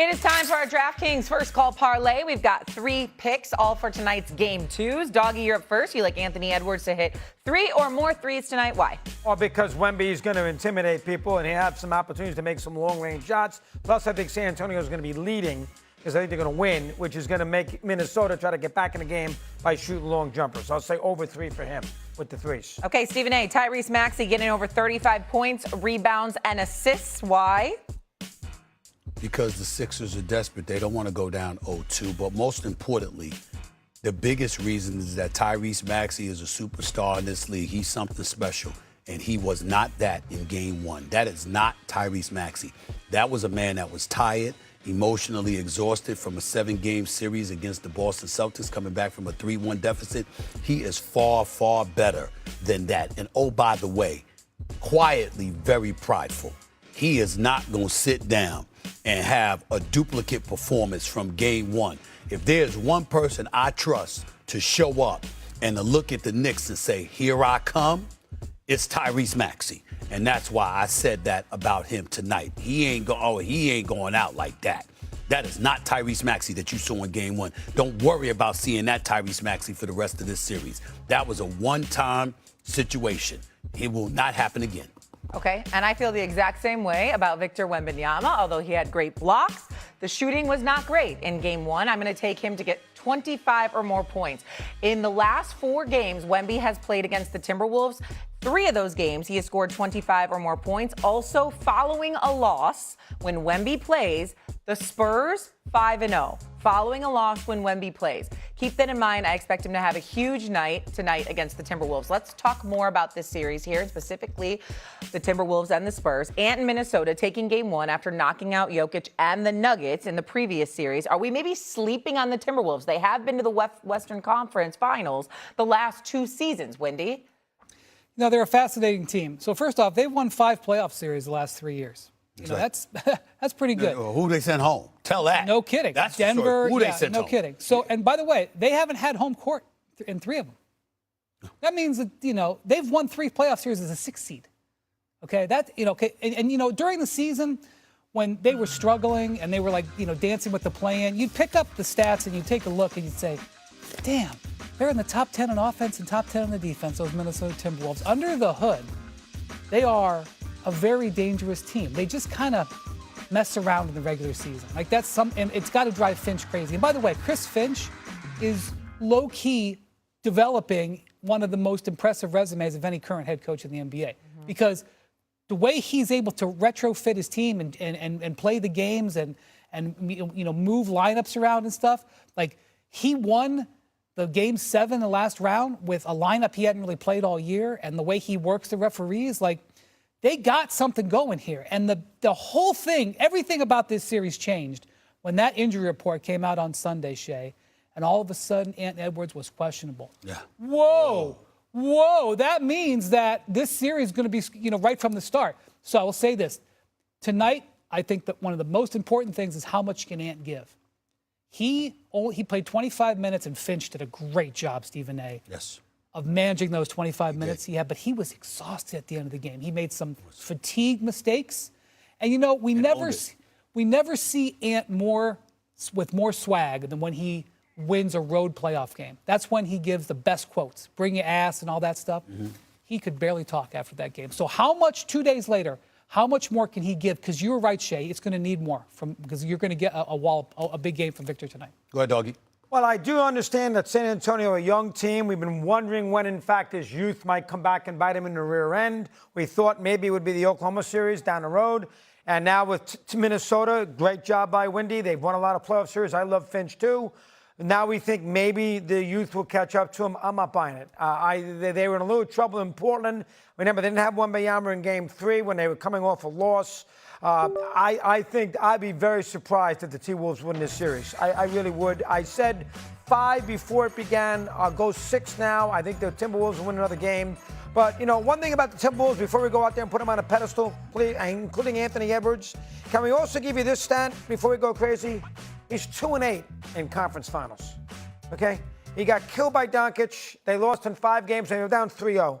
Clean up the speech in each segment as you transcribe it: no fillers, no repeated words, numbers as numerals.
It is time for our DraftKings First Call Parlay. We've got 3 picks, all for tonight's Game 2s. Doggy, you're up first. You like Anthony Edwards to hit 3 or more threes tonight. Why? Well, because Wemby is going to intimidate people, and he has some opportunities to make some long-range shots. Plus, I think San Antonio is going to be leading because I think they're going to win, which is going to make Minnesota try to get back in the game by shooting long jumpers. I'll say over 3 for him with the threes. Okay, Stephen A. Tyrese Maxey getting over 35 points, rebounds, and assists. Why? Because the Sixers are desperate. They don't want to go down 0-2. But most importantly, the biggest reason is that Tyrese Maxey is a superstar in this league. He's something special. And he was not that in Game 1. That is not Tyrese Maxey. That was a man that was tired, emotionally exhausted from a 7-game series against the Boston Celtics, coming back from a 3-1 deficit. He is far, far better than that. And oh, by the way, quietly very prideful. He is not going to sit down and have a duplicate performance from Game 1. If there's one person I trust to show up and to look at the Knicks and say, here I come, it's Tyrese Maxey. And that's why I said that about him tonight. He ain't going out like that. That is not Tyrese Maxey that you saw in Game 1. Don't worry about seeing that Tyrese Maxey for the rest of this series. That was a one-time situation. It will not happen again. Okay, and I feel the exact same way about Victor Wembanyama, although he had great blocks. The shooting was not great in Game 1. I'm going to take him to get 25 or more points. In the last 4 games, Wemby has played against the Timberwolves. 3 of those games, he has scored 25 or more points. Also, following a loss, when Wemby plays, the Spurs 5-0. Following a loss when Wemby plays. Keep that in mind. I expect him to have a huge night tonight against the Timberwolves. Let's talk more about this series here, specifically the Timberwolves and the Spurs. Ant in Minnesota taking Game 1 after knocking out Jokic and the Nuggets in the previous series. Are we maybe sleeping on the Timberwolves? They have been to the Western Conference Finals the last 2 seasons, Wendy. No, they're a fascinating team. So first off, they've won 5 playoff series the last 3 years. You know, that's pretty good. Who they sent home? Tell that. No kidding. That's Denver. Who they sent no home. kidding. So, and by the way, they haven't had home court in 3 of them. That means that, they've won 3 playoff series as a 6th seed. Okay, okay. And during the season, when they were struggling and they were dancing with the play-in, you'd pick up the stats and you'd take a look and you'd say, damn, they're in the top 10 on offense and top 10 on the defense, those Minnesota Timberwolves. Under the hood, they are a very dangerous team. They just kind of mess around in the regular season. And it's got to drive Finch crazy. And by the way, Chris Finch is low-key developing one of the most impressive resumes of any current head coach in the NBA. Because the way he's able to retrofit his team and play the games and move lineups around and stuff, he won the Game 7 the last round with a lineup he hadn't really played all year, and the way he works the referees, they got something going here. And the whole thing, everything about this series changed when that injury report came out on Sunday, Shea, and all of a sudden Ant Edwards was questionable. Yeah. Whoa. That means that this series is going to be, right from the start. So I will say this. Tonight, I think that one of the most important things is how much can Ant give. He played 25 minutes, and Finch did a great job, Stephen A. Yes. Of managing those 25 minutes he had, but he was exhausted at the end of the game. He made some fatigue mistakes. And, we never see Ant with more swag than when he wins a road playoff game. That's when he gives the best quotes, bring your ass and all that stuff. He could barely talk after that game. So how much, 2 days later, how much more can he give? Because you were right, Shea, it's going to need more because you're going to get a big game from Victor tonight. Go ahead, Doggy. Well, I do understand that San Antonio, a young team. We've been wondering when, in fact, his youth might come back and bite him in the rear end. We thought maybe it would be the Oklahoma series down the road. And now with Minnesota, great job by Wendy. They've won a lot of playoff series. I love Finch, too. Now we think maybe the youth will catch up to him. I'm not buying it. They were in a little trouble in Portland. Remember, they didn't have Wembanyama in Game 3 when they were coming off a loss. I think I'd be very surprised if the T-Wolves win this series. I really would. I said 5 before it began. I'll go 6 now. I think the Timberwolves will win another game. But, one thing about the Timberwolves, before we go out there and put them on a pedestal, including Anthony Edwards, can we also give you this stat before we go crazy? He's 2-8 in conference finals, okay? He got killed by Doncic. They lost in 5 games, and they were down 3-0.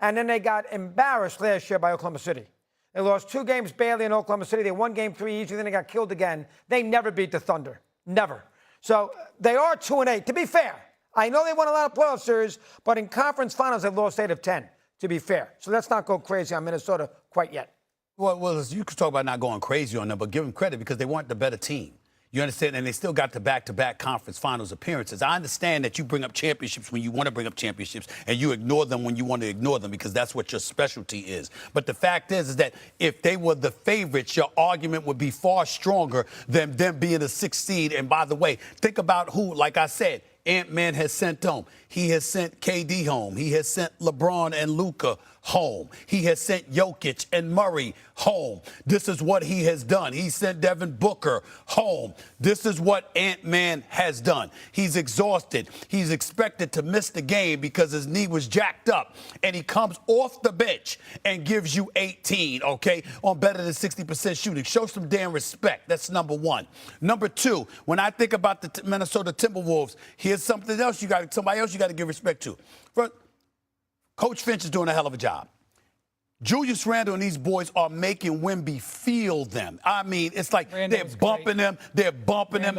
And then they got embarrassed last year by Oklahoma City. They lost 2 games badly in Oklahoma City. They won game 3 easy, then they got killed again. They never beat the Thunder. Never. So they are 2-8. To be fair, I know they won a lot of playoff series, but in conference finals, they've lost 8 of 10, to be fair. So let's not go crazy on Minnesota quite yet. Well, you could talk about not going crazy on them, but give them credit because they weren't the better team. You understand? And they still got the back-to-back conference finals appearances. I understand that you bring up championships when you want to bring up championships and you ignore them when you want to ignore them because that's what your specialty is. But the fact is that if they were the favorites, your argument would be far stronger than them being a 6th seed. And by the way, think about who, like I said, Ant-Man has sent home. He has sent KD home. He has sent LeBron and Luka home. He has sent Jokic and Murray home. This is what he has done. He sent Devin Booker home. This is what Ant-Man has done. He's exhausted. He's expected to miss the game because his knee was jacked up. And he comes off the bench and gives you 18, okay, on better than 60% shooting. Show some damn respect. That's number one. Number two, when I think about the Minnesota Timberwolves, here's something else somebody else you got to give respect to. First, Coach Finch is doing a hell of a job. Julius Randle and these boys are making Wemby feel them. I mean, it's like they're bumping them,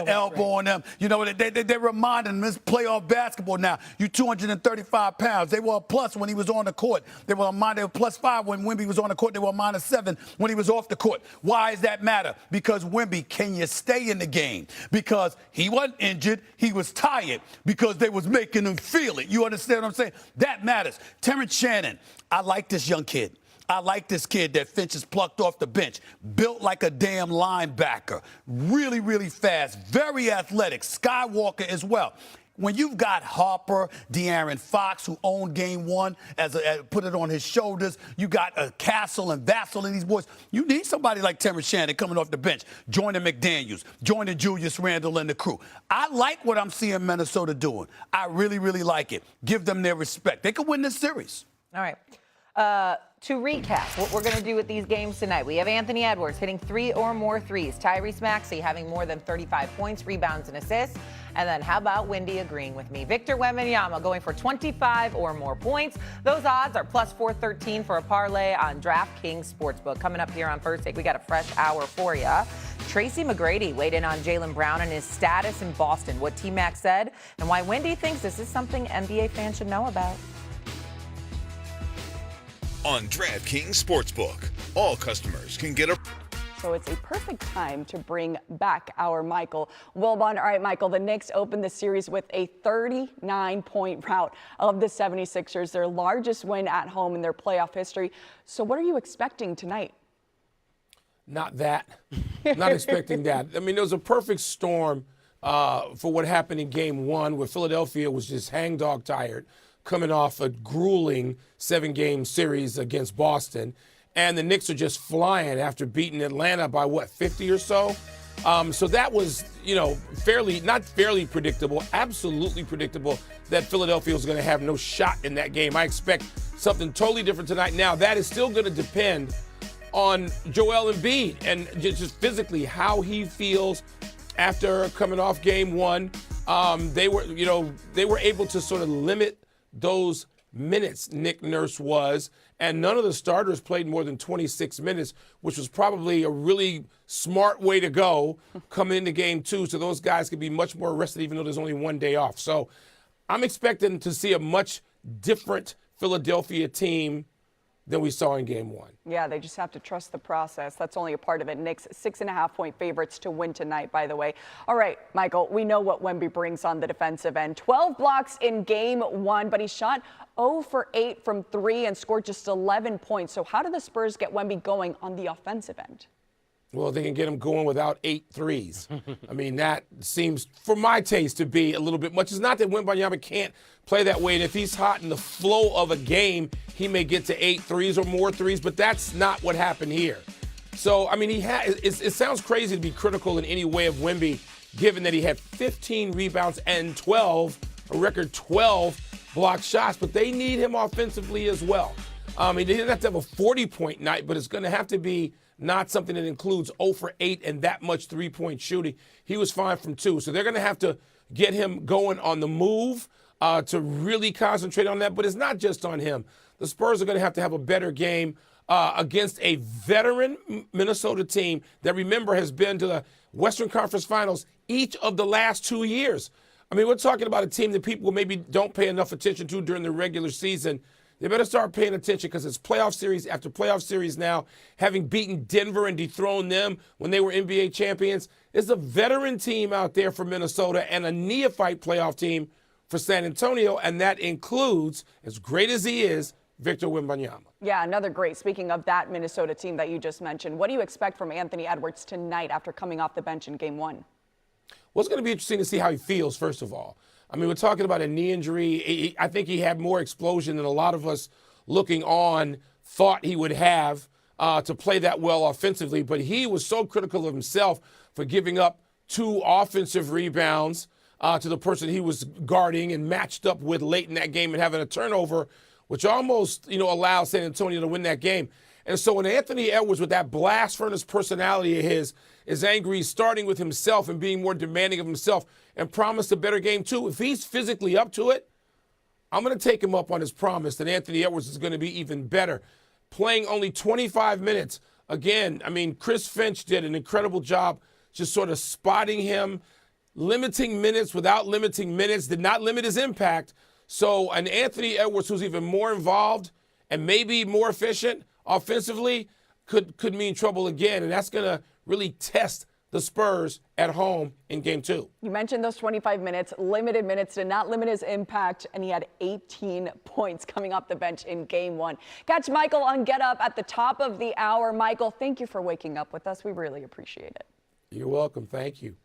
elbowing them. You know, they're reminding them this playoff basketball now. You 235 pounds. They were a plus when he was on the court. They were +5 when Wemby was on the court. They were -7 when he was off the court. Why does that matter? Because Wemby, can you stay in the game? Because he wasn't injured. He was tired because they was making him feel it. You understand what I'm saying? That matters. Terrence Shannon, I like this young kid. I like this kid that Finch has plucked off the bench. Built like a damn linebacker. Really, really fast. Very athletic. Skywalker as well. When you've got Harper, De'Aaron Fox, who owned game 1, put it on his shoulders. You got Castle and Vassell and these boys. You need somebody like Terrence Shannon coming off the bench, joining McDaniels, joining Julius Randle and the crew. I like what I'm seeing Minnesota doing. I really, really like it. Give them their respect. They could win this series. All right. To recap what we're going to do with these games tonight, we have Anthony Edwards hitting 3 or more threes, Tyrese Maxey having more than 35 points, rebounds, and assists, and then how about Wendy agreeing with me? Victor Wembanyama going for 25 or more points. Those odds are +413 for a parlay on DraftKings Sportsbook. Coming up here on First Take, we got a fresh hour for you. Tracy McGrady weighed in on Jaylen Brown and his status in Boston, what T-Mac said, and why Wendy thinks this is something NBA fans should know about. On DraftKings Sportsbook, all customers can get a... So it's a perfect time to bring back our Michael Wilbon. All right, Michael, the Knicks opened the series with a 39-point rout of the 76ers, their largest win at home in their playoff history. So what are you expecting tonight? Not that. Not expecting that. I mean, there was a perfect storm for what happened in game 1 where Philadelphia was just hangdog tired, coming off a grueling 7-game series against Boston. And the Knicks are just flying after beating Atlanta by, 50 or so? So that was, not fairly predictable, absolutely predictable that Philadelphia was going to have no shot in that game. I expect something totally different tonight. Now, that is still going to depend on Joel Embiid and just physically how he feels after coming off game 1. They were able to sort of limit those minutes, Nick Nurse was, and none of the starters played more than 26 minutes, which was probably a really smart way to go coming into game 2, so those guys could be much more rested even though there's only 1 day off. So I'm expecting to see a much different Philadelphia team than we saw in game 1. Yeah, they just have to trust the process. That's only a part of it. Knicks 6.5-point favorites to win tonight, by the way. All right, Michael, we know what Wemby brings on the defensive end. 12 blocks in game 1, but he shot 0 for 8 from 3 and scored just 11 points. So how do the Spurs get Wemby going on the offensive end? Well, they can get him going without 8 threes. I mean, that seems, for my taste, to be a little bit much. It's not that Wembanyama can't play that way, and if he's hot in the flow of a game, he may get to 8 threes or more threes, but that's not what happened here. So, I mean, it sounds crazy to be critical in any way of Wemby, given that he had 15 rebounds and a record 12 blocked shots, but they need him offensively as well. He doesn't have to have a 40-point night, but it's going to have to be not something that includes 0 for 8 and that much three-point shooting. He was fine from 2. So they're going to have to get him going on the move to really concentrate on that. But it's not just on him. The Spurs are going to have a better game against a veteran Minnesota team that, remember, has been to the Western Conference Finals each of the last 2 years. I mean, we're talking about a team that people maybe don't pay enough attention to during the regular season. They better start paying attention because it's playoff series after playoff series now, having beaten Denver and dethroned them when they were NBA champions. It's a veteran team out there for Minnesota and a neophyte playoff team for San Antonio, and that includes, as great as he is, Victor Wembanyama. Yeah, another great. Speaking of that Minnesota team that you just mentioned, what do you expect from Anthony Edwards tonight after coming off the bench in Game 1? Well, it's going to be interesting to see how he feels, first of all. I mean, we're talking about a knee injury. I think he had more explosion than a lot of us looking on thought he would have to play that well offensively. But he was so critical of himself for giving up 2 offensive rebounds to the person he was guarding and matched up with late in that game and having a turnover, which almost, allowed San Antonio to win that game. And so when Anthony Edwards, with that blast furnace personality of his, is angry, starting with himself and being more demanding of himself and promised a better game too, if he's physically up to it, I'm going to take him up on his promise that Anthony Edwards is going to be even better. Playing only 25 minutes. Again, I mean, Chris Finch did an incredible job just sort of spotting him, limiting minutes without limiting minutes, did not limit his impact. So an Anthony Edwards who's even more involved and maybe more efficient offensively could mean trouble again, and that's going to really test the Spurs at home in Game 2. You mentioned those 25 minutes, limited minutes, did not limit his impact, and he had 18 points coming off the bench in Game 1. Catch Michael on Get Up at the top of the hour. Michael, thank you for waking up with us. We really appreciate it. You're welcome. Thank you.